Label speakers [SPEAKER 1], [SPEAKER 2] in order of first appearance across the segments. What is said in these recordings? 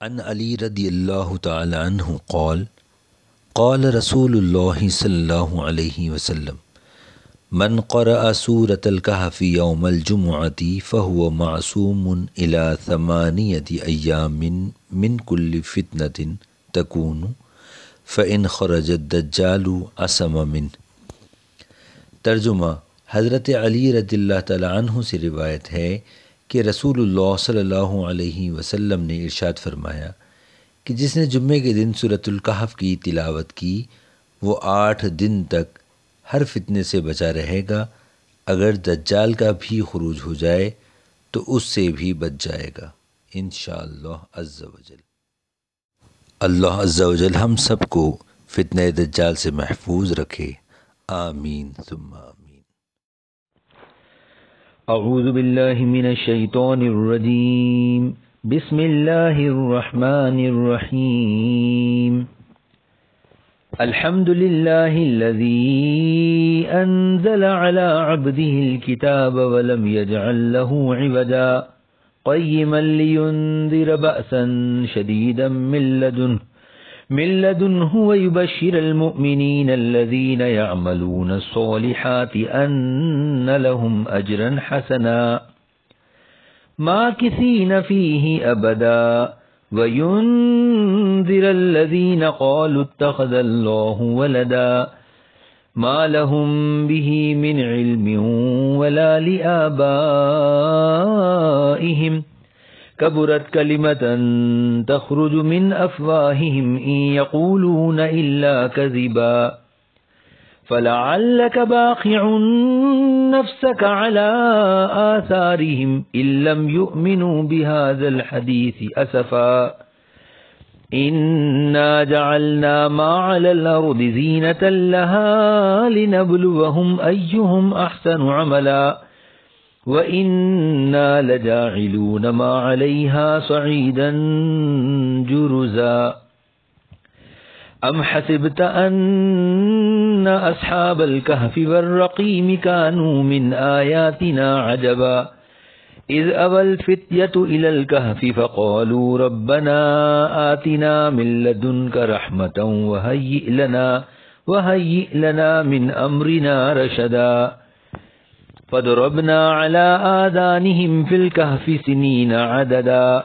[SPEAKER 1] عن علی رضی اللہ تعالی عنہ قال قال رسول اللہ صلی اللہ علیہ وسلم من قرأ سورة الكهف يوم الجمعة فهو معصوم إلى 8 أيام من كل فتنة تكون فإن خرج الدجال عصم منه۔ ترجمہ، حضرت علی رضی اللہ تعالی عنہ سے روایت ہے کہ رسول اللہ صلی اللہ علیہ وسلم نے ارشاد فرمایا کہ جس نے جمعے کے دن سورۃ الکہف کی تلاوت کی وہ 8 دن تک ہر فتنے سے بچا رہے گا، اگر دجال کا بھی خروج ہو جائے تو اس سے بھی بچ جائے گا انشاءاللہ عز وجل۔ اللہ عز وجل ہم سب کو فتنہ دجال سے محفوظ رکھے، آمین ثم آمین۔
[SPEAKER 2] اعوذ باللہ من الشیطان الرجیم، بسم اللہ الرحمن الرحیم۔ الحمد للہ الذی انزل على عبده الكتاب ولم يجعل له عوجا قیما لینذر بأسا شدیدا من لدنه ويبشر المؤمنين الذين يعملون الصالحات أن لهم أجرا حسنا ماكثين فيه أبدا وينذر الذين قالوا اتخذ الله ولدا ما لهم به من علم ولا لآبائهم كبرت كلمة تخرج من أفواههم إن يقولون إلا كذبا فلعلك باخع نفسك على آثارهم إن لم يؤمنوا بهذا الحديث أسفا إنا جعلنا ما على الأرض زينة لها لنبلوهم أيهم أحسن عملا وَإِنَّا لَجَاعِلُونَ مَا عَلَيْهَا صَعِيدًا جُرُزًا أَمْ حَسِبْتَ أَنَّ أَصْحَابَ الْكَهْفِ وَالرَّقِيمِ كَانُوا مِنْ آيَاتِنَا عَجَبًا إِذْ أَوَى الْفِتْيَةُ إِلَى الْكَهْفِ فَقَالُوا رَبَّنَا آتِنَا مِنْ لَدُنْكَ رَحْمَةً وَهَيِّئْ لَنَا مِنْ أَمْرِنَا رَشَدًا فضربنا على آذانهم في الكهف سنين عددا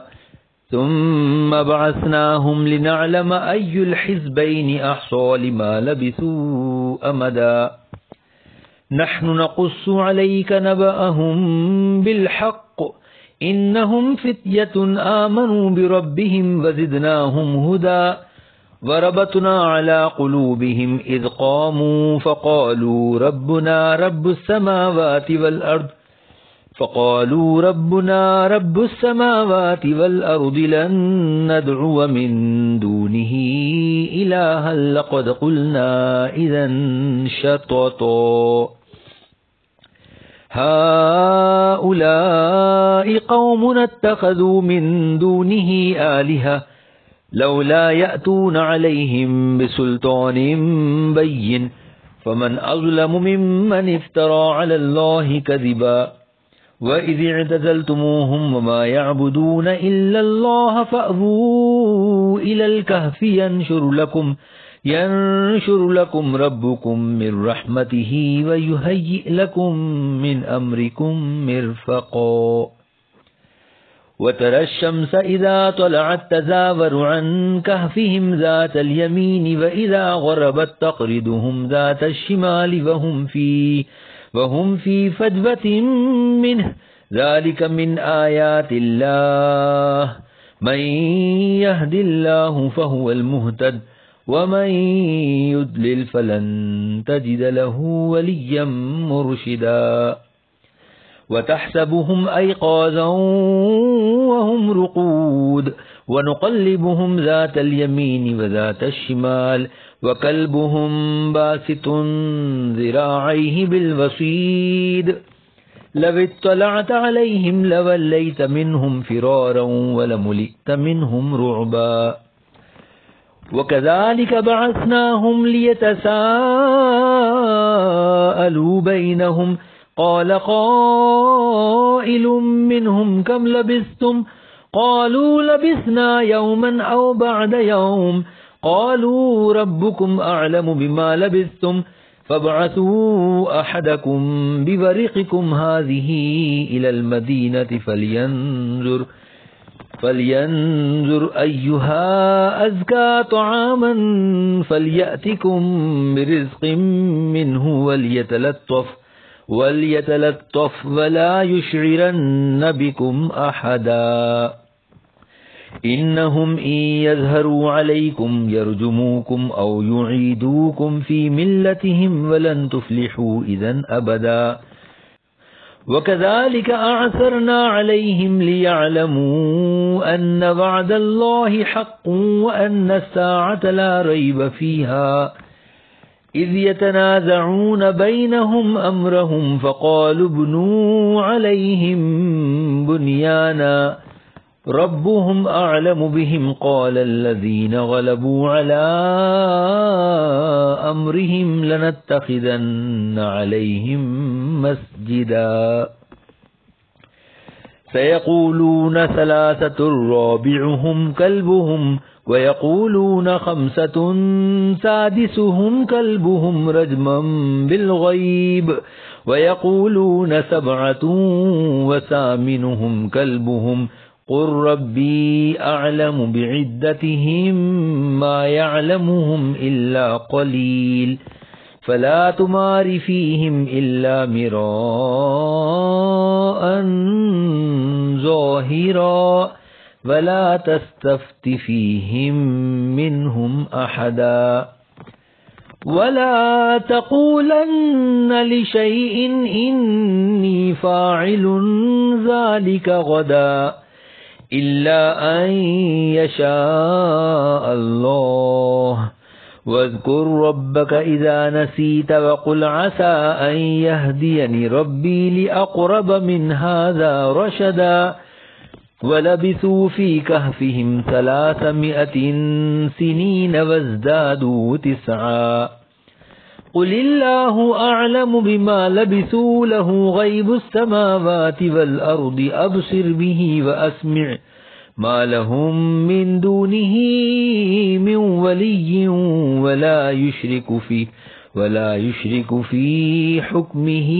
[SPEAKER 2] ثم بعثناهم لنعلم أي الحزبين أحصى لما لبثوا أمدا نحن نقص عليك نبأهم بالحق إنهم فتية آمنوا بربهم وزدناهم هدى وربطنا على قلوبهم إذ قاموا فقالوا ربنا رب السماوات والأرض لن ندعو من دونه إلها لقد قلنا إذا شططا هؤلاء قوم اتخذوا من دونه آلهة لولا يأتون عليهم بسلطان بين فمن أظلم ممن افترى على الله كذبا وإذ اعتزلتموهم وما يعبدون إلا الله فأووا إلى الكهف ينشر لكم ربكم من رحمته ويهيئ لكم من أمركم مرفقا وترى الشمس إذا طلعت تزاور عن كهفهم ذات اليمين وإذا غربت تقرضهم ذات الشمال وهم في فجوة منه ذلك من آيات الله من يهد الله فهو المهتد ومن يضلل فلن تجد له وليا مرشدا وتحسبهم أيقاظا وهم رقود ونقلبهم ذات اليمين وذات الشمال وكلبهم باسط ذراعيه بالوصيد لو اطلعت عليهم لوليت منهم فرارا ولملئت منهم رعبا وكذلك بعثناهم ليتساءلوا بينهم قال قائل منهم كم لبثتم قالوا لبثنا يوما أو بعد يوم قالوا ربكم أعلم بما لبثتم فابعثوا أحدكم بورقكم هذه إلى المدينة فلينظر أيها أزكى طعاما فليأتكم برزق منه وليتلطف ولا يشعرن بكم أحدا إنهم إن يظهروا عليكم يرجموكم أو يعيدوكم في ملتهم ولن تفلحوا إذن أبدا وكذلك أعثرنا عليهم ليعلموا أن وعد الله حق وأن الساعة لا ريب فيها إذ يتنازعون بينهم أمرهم فقالوا ابنوا عليهم بنيانا ربهم أعلم بهم قال الذين غلبوا على أمرهم لنتخذن عليهم مسجدا سيقولون ثلاثة رابعهم كلبهم ويقولون خمسة سادسهم كلبهم رجما بالغيب ويقولون سبعة وثامنهم كلبهم قل ربي أعلم بعدتهم ما يعلمهم إلا قليل فلا تمار فيهم إلا مراء ظاهرا ولا تستفت فيهم منهم أحدا ولا تقولن لشيء إني فاعل ذلك غدا إلا أن يشاء الله واذكر ربك إذا نسيت وقل عسى أن يهديني ربي لأقرب من هذا رشدا ولبثوا في كهفهم 300 سنين وازدادوا 9 قل الله أعلم بما لبثوا له غيب السماوات والأرض أبصر به وأسمع ما لهم من دونه من ولي ولا يشرك في حكمه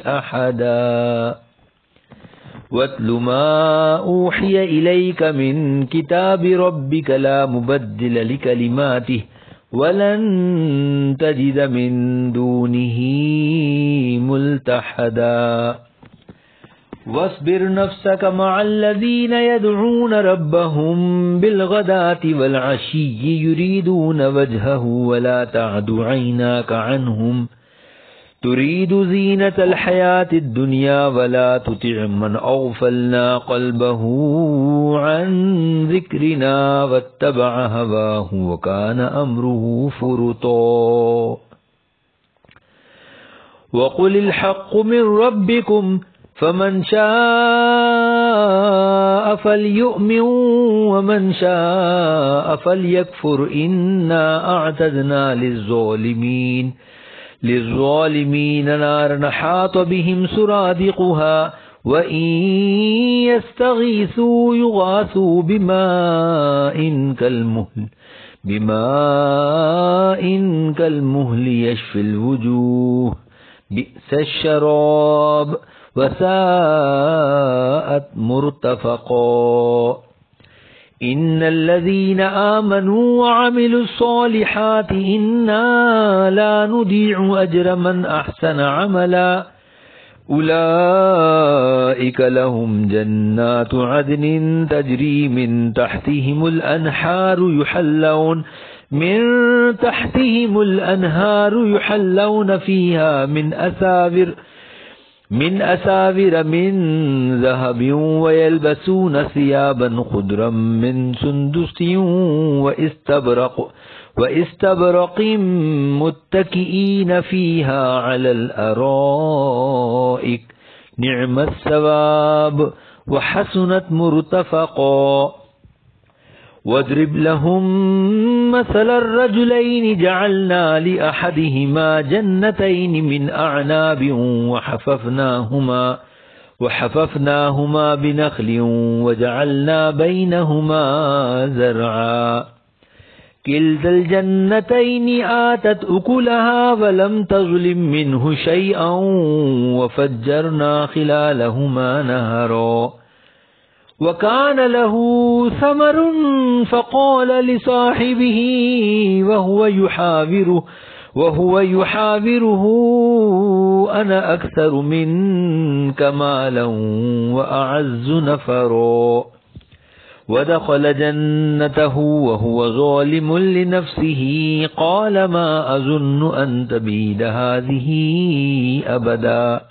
[SPEAKER 2] أحدا واتل ما أوحي إليك من كتاب ربك لا مبدل لكلماته ولن تجد من دونه ملتحدا واصبر نفسك مع الذين يدعون ربهم بالغداة والعشي يريدون وجهه ولا تعد عيناك عنهم تريد زينة الحياة الدنيا ولا تطع من أغفلنا قلبه عن ذكرنا واتبع هواه وكان أمره فرطا وقل الحق من ربكم فمن شاء فليؤمن ومن شاء فليكفر إنا أعتدنا للظالمين نارا حاط بهم سرادقها وإن يستغيثوا يغاثوا بماء كالمهل يشفي الوجوه بئس الشراب وساءت مرتفقا إن الذين آمنوا وعملوا الصالحات إنا لا نضيع أجر من أحسن عملا أولئك لهم جنات عدن تجري من تحتهم الأنهار يحلون فيها من أساور من ذهب ويلبسون ثيابا خضرا من سندس واستبرق متكئين فيها على الأرائك نعم الثواب وحسنت مرتفقا واضرب لهم مثل الرجلين جعلنا لأحدهما جنتين من أعناب وحففناهما بنخل وجعلنا بينهما زرعا كلتا الجنتين آتت أكلها ولم تظلم منه شيئا وفجرنا خلالهما نهرا وكان له ثمر فقال لصاحبه وهو يحاوره أنا أكثر منك مالا وأعز نفرا ودخل جنته وهو ظالم لنفسه قال ما أظن أن تبيد هذه أبدا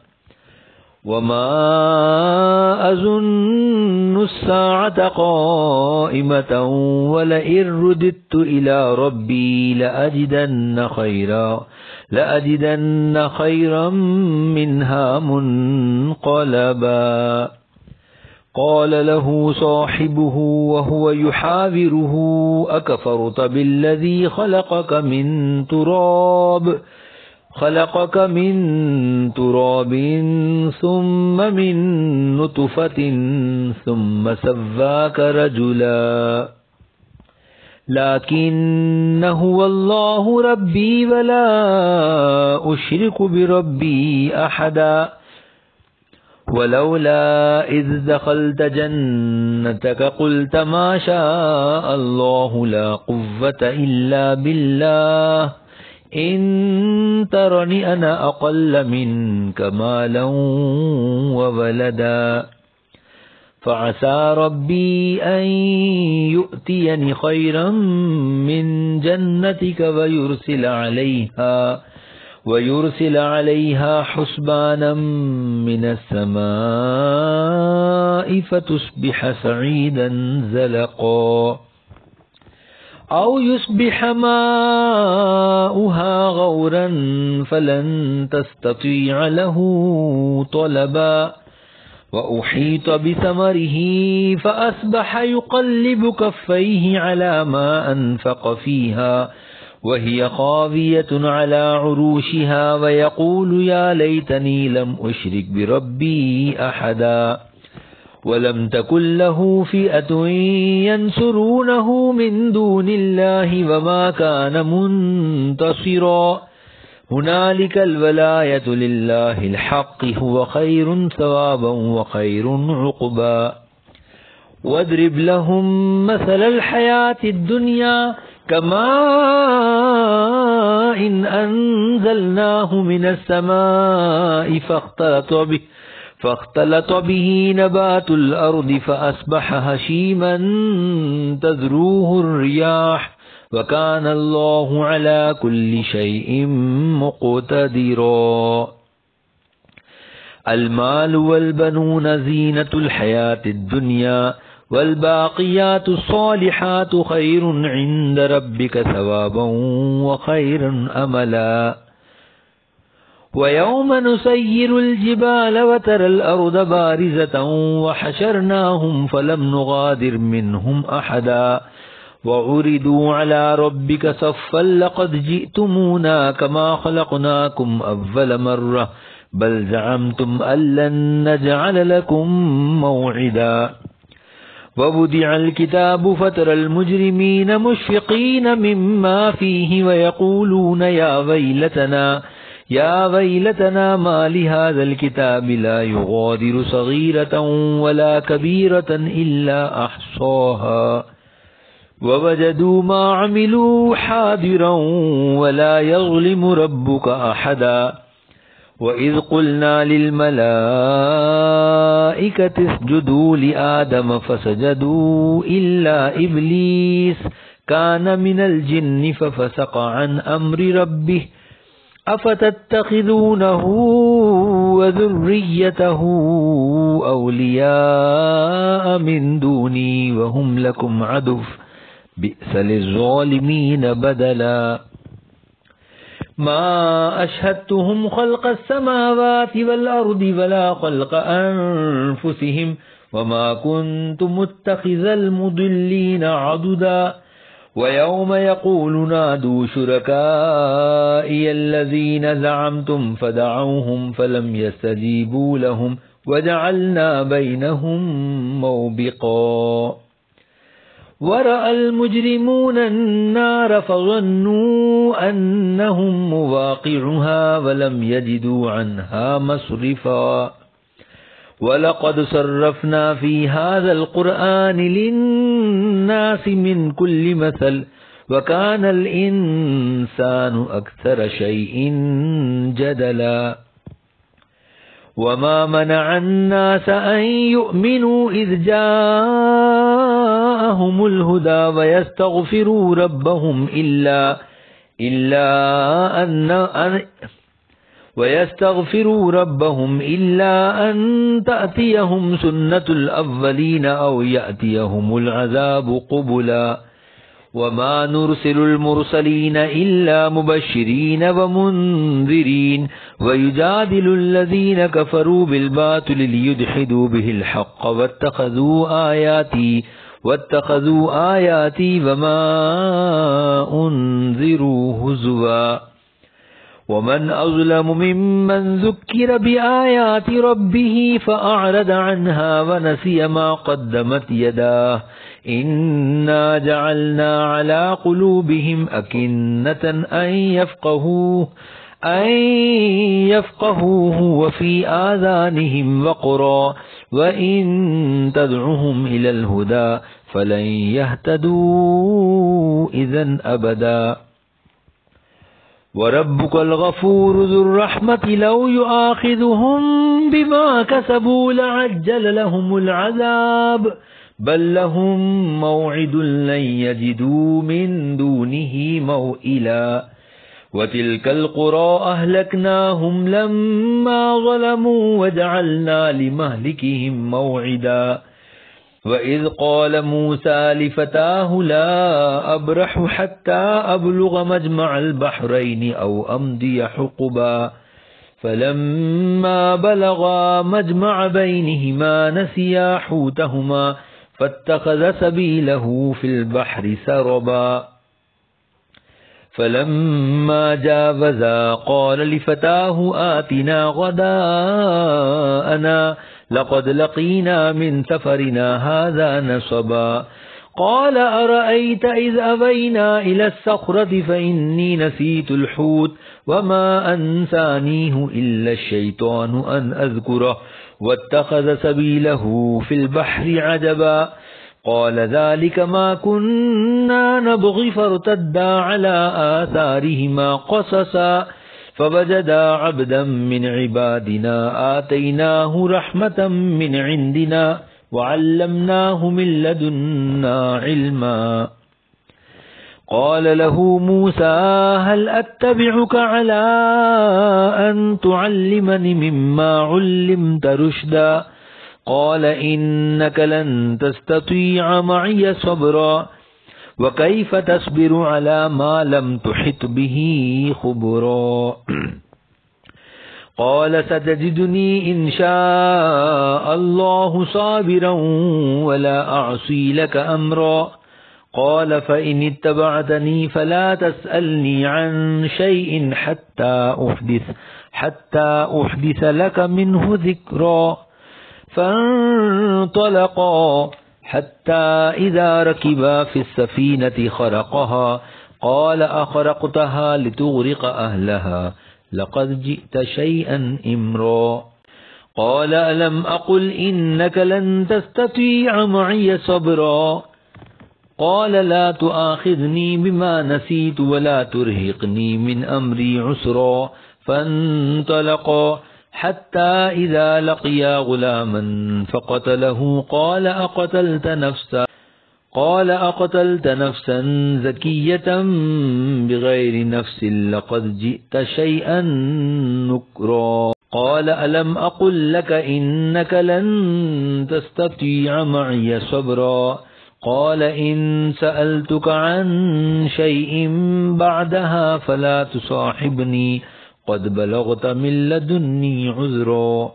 [SPEAKER 2] وما أظن الساعة قائمة ولئن رددت إلى ربي لأجدن خيرا منها منقلبا قال له صاحبه وهو يحاوره أكفرت بالذي خلقك من تراب ثم من نطفة ثم سواك رجلا لكن هو الله ربي ولا أشرك بربي أحدا ولولا إذ دخلت جنتك قلت ما شاء الله لا قوة إلا بالله إن ترني أنا أقل منك مالا وولدا فعسى ربي أن يؤتيني خيرا من جنتك ويرسل عليها حسبانا من السماء فتصبح صعيدا زلقا أو يصبح ماؤها غورا فلن تستطيع له طلبا وأحيط بثمره فأصبح يقلب كفيه على ما أنفق فيها وهي خاوية على عروشها ويقول يا ليتني لم أشرك بربي أحدا ولم تكن له فئة ينصرونه من دون الله وما كان منتصرا هنالك الولاية لله الحق هو خير ثوابا وخير عقبا واضرب لهم مثل الحياة الدنيا كماء إن أنزلناه من السماء فاختلط به نبات الأرض فأصبح هشيما تذروه الرياح وكان الله على كل شيء مقتدرا المال والبنون زينة الحياة الدنيا والباقيات الصالحات خير عند ربك ثوابا وخير أملا ويوم نسير الجبال وترى الأرض بارزة وحشرناهم فلم نغادر منهم أحدا وعرضوا على ربك صفا لقد جئتمونا كما خلقناكم أول مرة بل زعمتم أن لن نجعل لكم موعدا ووضع الكتاب فترى المجرمين مشفقين مما فيه ويقولون يا ويلتنا ما لهذا الكتاب لا يغادر صغيرة ولا كبيرة إلا أحصاها ووجدوا ما عملوا حاضرا ولا يظلم ربك أحدا وإذ قلنا للملائكة اسجدوا لآدم فسجدوا إلا إبليس كان من الجن ففسق عن أمر ربه أفتتخذونه وذريته أولياء من دوني وهم لكم عدو بئس للظالمين بدلا ما أشهدتهم خلق السماوات والأرض ولا خلق أنفسهم وما كنت متخذ المضلين عضدا ويوم يقول نادوا شركائي الذين زعمتم فدعوهم فلم يستجيبوا لهم وجعلنا بينهم موبقا ورأى المجرمون النار فظنوا أنهم مواقعها ولم يجدوا عنها مصرفا وَلَقَدْ صَرَّفْنَا فِي هَذَا الْقُرْآنِ لِلنَّاسِ مِنْ كُلِّ مَثَلٍ وَكَانَ الْإِنسَانُ أَكْثَرَ شَيْءٍ جَدَلًا وَمَا مَنَعَ النَّاسَ أَنْ يُؤْمِنُوا إِذْ جَاءَهُمُ الْهُدَى وَيَسْتَغْفِرُوا ربهم إلا أن تأتيهم سنة الأولين أو يأتيهم العذاب قبلا وما نرسل المرسلين إلا مبشرين ومنذرين ويجادل الذين كفروا بالباطل ليدحدوا به الحق واتخذوا آياتي وما أنذروا هزوا ومن أظلم ممن ذكر بآيات ربه فأعرض عنها ونسي ما قدمت يداه إنا جعلنا على قلوبهم أكنة أن يفقهوه وفي آذانهم وقرا وإن تدعهم إلى الهدى فلن يهتدوا إذن أبدا وَرَبُّكَ الْغَفُورُ ذُو الرَّحْمَةِ لَوْ يُؤَاخِذُهُم بِمَا كَسَبُوا لَعَجَّلَ لَهُمُ الْعَذَابَ بَل لَّهُم مَّوْعِدٌ لَّن يَجِدُوا مِن دُونِهِ مَوْئِلًا وَتِلْكَ الْقُرَىٰ أَهْلَكْنَاهُمْ لَمَّا ظَلَمُوا وَجَعَلْنَا لِمَهْلِكِهِم مَّوْعِدًا وَإِذْ قَالَ مُوسَى لِفَتَاهُ لَا أَبْرَحُ حَتَّى أَبْلُغَ مَجْمَعَ الْبَحْرَيْنِ أَوْ أَمْضِيَ حُقُبًا فَلَمَّا بَلَغَا مَجْمَعَ بَيْنِهِمَا نَسِيَا حُوتَهُمَا فَاتَّخَذَ سَبِيلَهُ فِي الْبَحْرِ سَرَبًا فَلَمَّا جَاوَزَا قَالَ لِفَتَاهُ آتِنَا غَدَاءَنَا لقد لقينا من سفرنا هذا نصبا قال أرأيت إذ أوينا إلى الصخرة فإني نسيت الحوت وما أنسانيه إلا الشيطان أن أذكره واتخذ سبيله في البحر عجبا قال ذلك ما كنا نبغي فارتدا على آثارهما قصصا فوجدا عبدا من عبادنا آتيناه رحمة من عندنا وعلمناه من لدنا علما قال له موسى هل أتبعك على أن تعلمني مما علمت رشدا قال إنك لن تستطيع معي صبرا وَكَيْفَ تَصْبِرُ عَلَى مَا لَمْ تُحِطْ بِهِ خُبْرًا قَالَ سَتَجِدُنِي إِنْ شَاءَ اللَّهُ صَابِرًا وَلَا أَعْصِي لَكَ أَمْرًا قَالَ فَإِنِ اتَّبَعْتَنِي فَلَا تَسْأَلْنِي عَنْ شَيْءٍ حَتَّى أُحْدِثَ لَكَ مِنْهُ ذِكْرًا فَانطَلَقَا حتى إذا ركبا في السفينة خرقها قال أخرقتها لتغرق أهلها لقد جئت شيئا إمرا قال ألم أقل إنك لن تستطيع معي صبرا قال لا تؤاخذني بما نسيت ولا ترهقني من أمري عسرا فانطلقا حتى إذا لقيا غلاما فقتله قال أقتلت نفسا زكية بغير نفس لقد جئت شيئا نكرا قال ألم أقل لك إنك لن تستطيع معي صبرا قال إن سألتك عن شيء بعدها فلا تصاحبني قد بلغت من لدني عذرا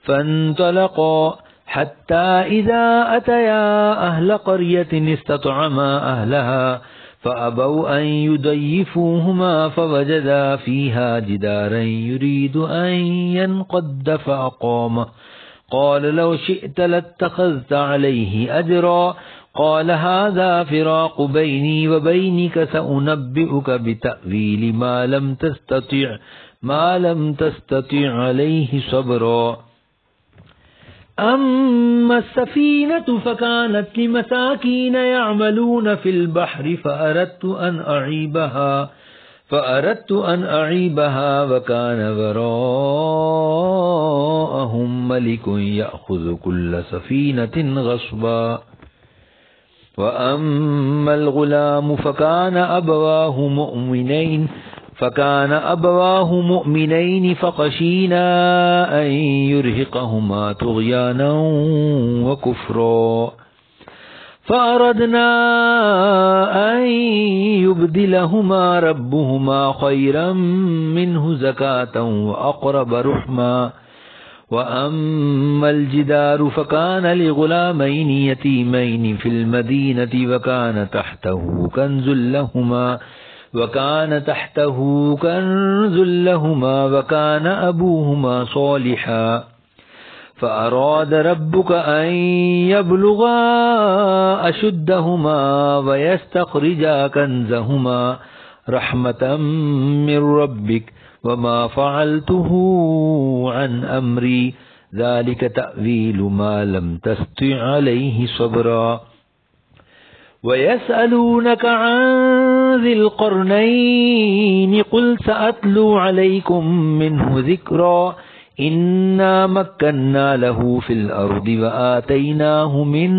[SPEAKER 2] فانطلقا حتى إذا أتيا أهل قرية استطعما أهلها فأبوا أن يضيفوهما فوجدا فيها جدارا يريد أن ينقض فأقامه قال لو شئت لاتخذت عليه أجرا قال هذا فراق بيني وبينك سأنبئك بتأويل ما لم تستطع عليه صبرا أما السفينة فكانت لمساكين يعملون في البحر فأردت أن أعيبها وكان وراءهم ملك يأخذ كل سفينة غصبا وأما الغلام فكان أبواه مؤمنين فخشينا أن يرهقهما طغيانا وكفرا فأردنا أن يبدلهما ربهما خيرا منه زكاة وأقرب رحما وأما الجدار فكان لغلامين يتيمين في المدينة وكان تحته كنز لهما وكان أبوهما صالحا فأراد ربك أن يبلغا أشدهما ويستخرجا كنزهما رحمة من ربك وما فعلته عن أمري ذلك تأويل ما لم تستطع عليه صبرا ويسألونك عن ذي القرنين قل سأتلو عليكم منه ذكرا إنا مكنا له في الأرض وآتيناه من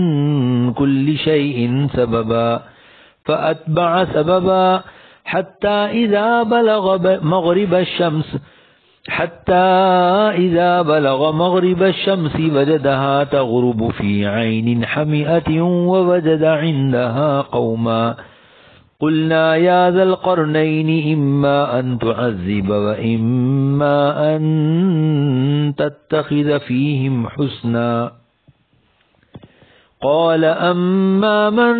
[SPEAKER 2] كل شيء سببا فأتبع سببا حتى إذا بلغ مغرب الشمس وجدها تغرب في عين حمئة ووجد عندها قوما قلنا يا ذا القرنين إما أن تعذب وإما أن تتخذ فيهم حسنا قال أما من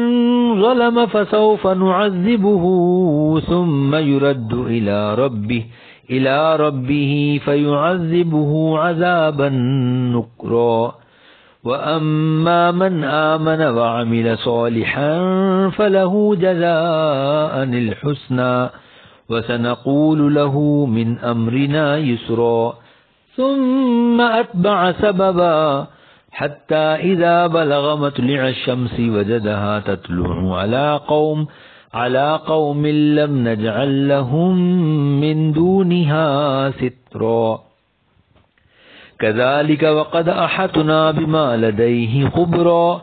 [SPEAKER 2] ظلم فسوف نعذبه ثم يرد إلى ربه فيعذبه عذابا نكرا وأما من آمن وعمل صالحا فله جزاء الحسنى وسنقول له من أمرنا يسرا ثم أتبع سببا حتى إذا بلغ مطلع الشمس وجدها تطلع على قوم لم نجعل لهم من دونها سترا كذلك وقد أحطنا بما لديه خبرا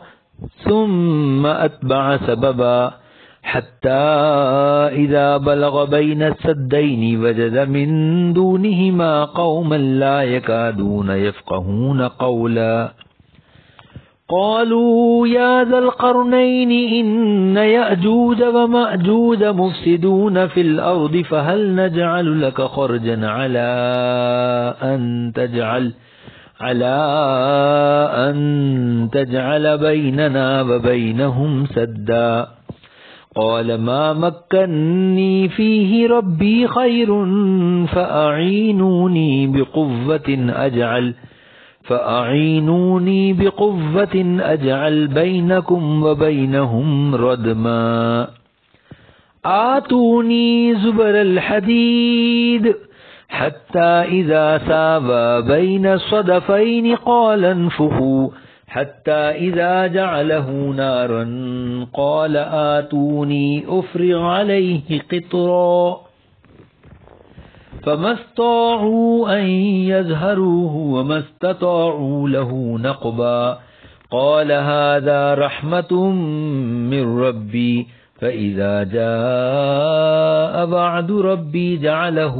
[SPEAKER 2] ثم أتبع سببا حتى إذا بلغ بين السدين وجد من دونهما قوما لا يكادون يفقهون قولا قالوا يا ذا القرنين إن يأجوج ومأجوج مفسدون في الأرض فهل نجعل لك خرجا على أن تجعل بيننا وبينهم سدا قال ما مكنني فيه ربي خير فأعينوني بقوة أجعل بينكم وبينهم ردما آتوني زبر الحديد حتى إذا ساوى بين الصدفين قال انفخوا حتى إذا جعله نارا قال آتوني أفرغ عليه قطرا فما استطاعوا أن يظهروه وما استطاعوا له نقبا قال هذا رحمة من ربي فإذا جاء وعد ربي جعله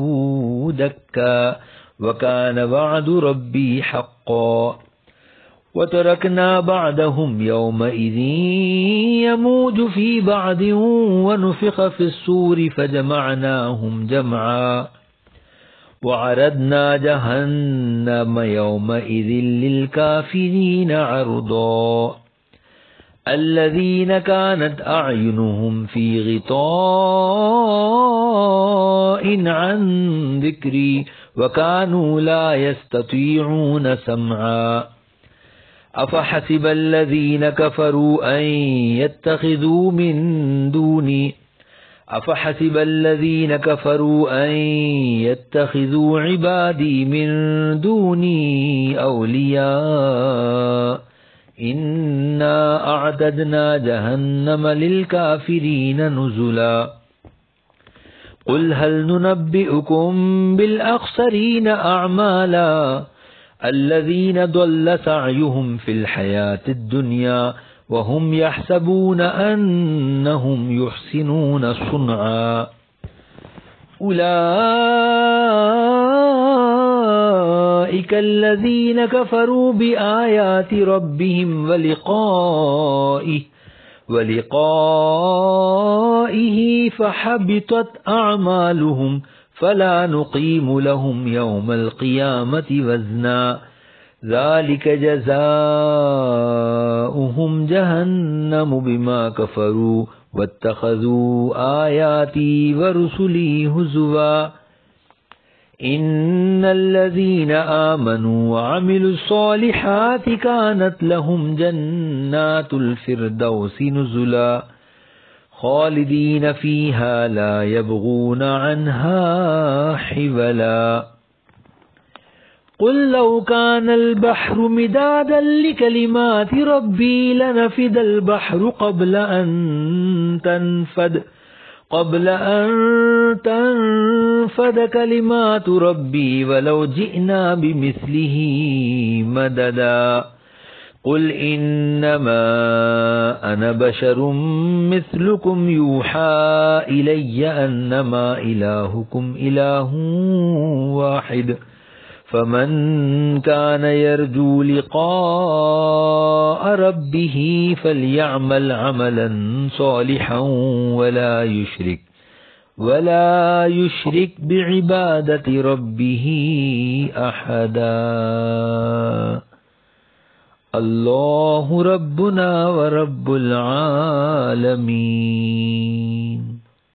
[SPEAKER 2] دكا وكان وعد ربي حقا وتركنا بعدهم يومئذ يموج في بعض ونفخ في الصور فجمعناهم جمعا وعرضنا جهنم يومئذ للكافرين عرضا الذين كانت أعينهم في غطاء عن ذكري وكانوا لا يستطيعون سمعا أفحسب الذين كفروا أن يتخذوا من دوني أفحسب الذين كفروا أن يتخذوا عبادي من دوني أولياء إنا أعتدنا جهنم للكافرين نزلا قل هل ننبئكم بالأخسرين أعمالا الذين ضل سعيهم في الحياة الدنيا وهم يحسبون أنهم يحسنون صنعا أولئك الذين كفروا بآيات ربهم ولقائه فحبطت أعمالهم فلا نقيم لهم يوم القيامة وزنا ذلك جزاؤهم جهنم بما كفروا واتخذوا آياتي ورسلي هزوا إن الذين آمنوا وعملوا الصالحات كانت لهم جنات الفردوس نزلا خالدين فيها لا يبغون عنها حولا قل لو كان البحر مدادا لكلمات ربي لنفد البحر قبل أن تنفد كلمات ربي ولو جئنا بمثله مددا قل إنما أنا بشر مثلكم يوحى إلي أنما إلهكم إله واحد فمن كان يرجو لقاء ربه فليعمل عملا صالحا ولا يشرك بعبادة ربه أحدا الله ربنا ورب العالمين.